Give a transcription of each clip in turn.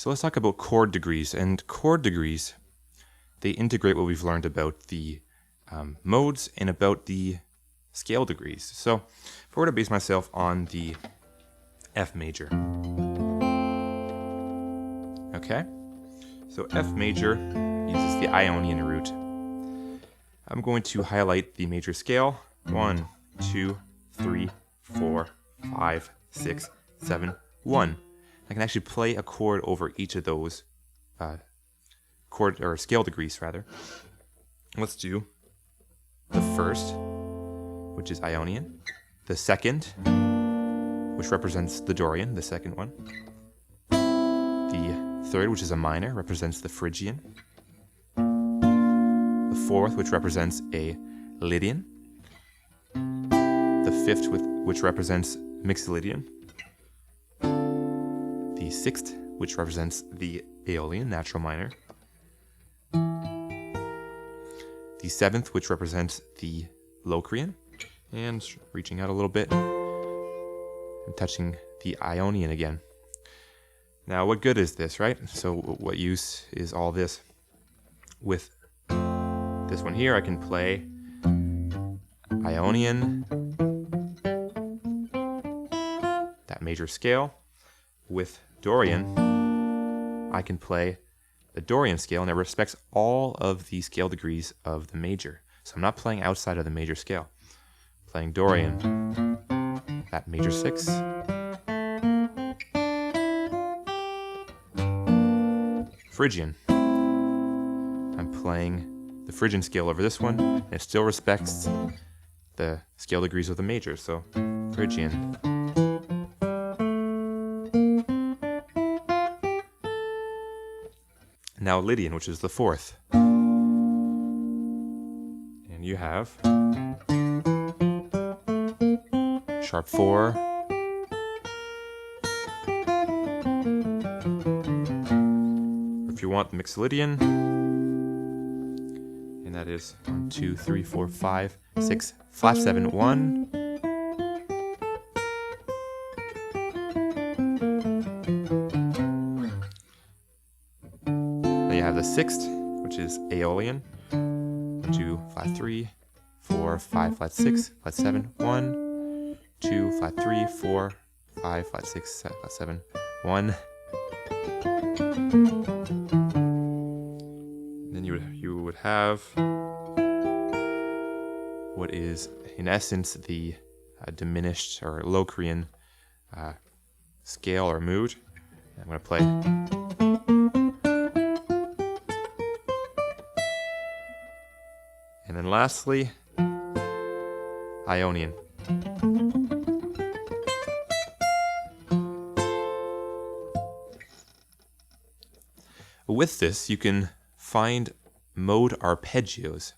So let's talk about chord degrees. And chord degrees, they integrate what we've learned about the modes and about the scale degrees. So if I were to base myself on the F major. Okay, so F major uses the Ionian root. I'm going to highlight the major scale. 1, 2, 3, 4, 5, 6, 7, 1. I can actually play a chord over each of those chord or scale degrees rather. Let's do the first, which is Ionian, the second, which represents the Dorian, the second one, the third, which is a minor, represents the Phrygian, the fourth, which represents a Lydian, the fifth, which represents mixed Lydian, the sixth, which represents the Aeolian, natural minor, the seventh, which represents the Locrian, and reaching out a little bit and touching the Ionian again. Now, what good is this, right? So what use is all this? With this one here, I can play Ionian, that major scale. With Dorian, I can play the Dorian scale, and it respects all of the scale degrees of the major. So I'm not playing outside of the major scale. Playing Dorian, that major 6, Phrygian. I'm playing the Phrygian scale over this one, and it still respects the scale degrees of the major. So Phrygian. Now Lydian, which is the fourth. And you have sharp 4, if you want the mixed Lydian, and that is 1, 2, 3, 4, 5, 6, flat 7, 1. You have the sixth, which is Aeolian, 2, flat 3, 4, 5, flat 6, flat 7, 1, 2, flat 3, 4, 5, flat 6, flat 7, 1. Then you would have what is in essence the diminished or Locrian scale or mood. I'm going to play. And then lastly, Ionian. With this, you can find mode arpeggios.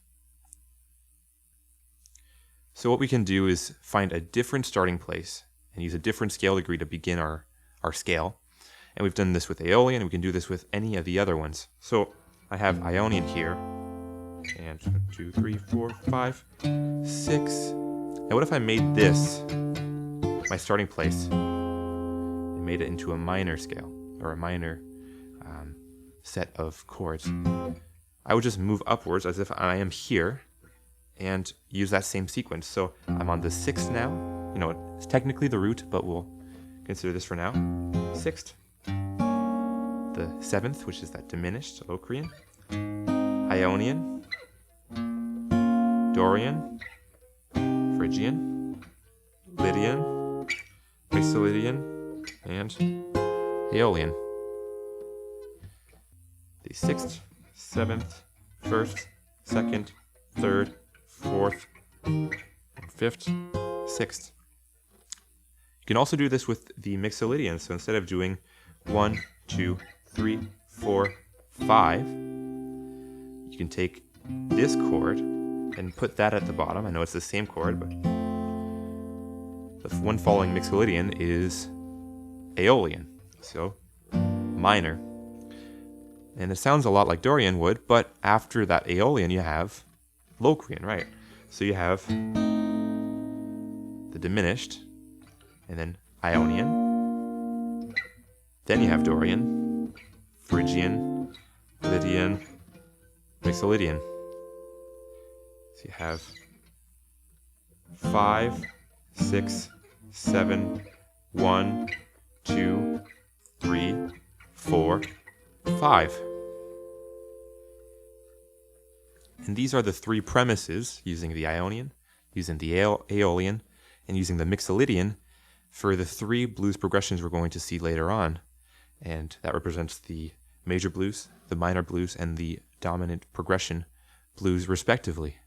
So what we can do is find a different starting place and use a different scale degree to begin our scale. And we've done this with Aeolian, and we can do this with any of the other ones. So I have Ionian here. And 1, 2, 3, 4, 5, 6. Now what if I made this my starting place and made it into a minor scale or a minor set of chords? I would just move upwards as if I am here and use that same sequence. So I'm on the 6th now. You know, it's technically the root, but we'll consider this for now. 6th. The 7th, which is that diminished Locrian. Ionian. Dorian, Phrygian, Lydian, Mixolydian, and Aeolian. The 6th, 7th, 1st, 2nd, 3rd, 4th, and 5th, 6th. You can also do this with the Mixolydian. So instead of doing 1, 2, 3, 4, 5, you can take this chord and put that at the bottom. I know it's the same chord, but the one following Mixolydian is Aeolian, so minor. And it sounds a lot like Dorian would, but after that Aeolian you have Locrian, right? So you have the diminished, and then Ionian. Then you have Dorian, Phrygian, Lydian, Mixolydian. So you have 5, 6, 7, 1, 2, 3, 4, 5. And these are the three premises, using the Ionian, using the Aeolian, and using the Mixolydian, for the three blues progressions we're going to see later on. And that represents the major blues, the minor blues, and the dominant progression blues, respectively.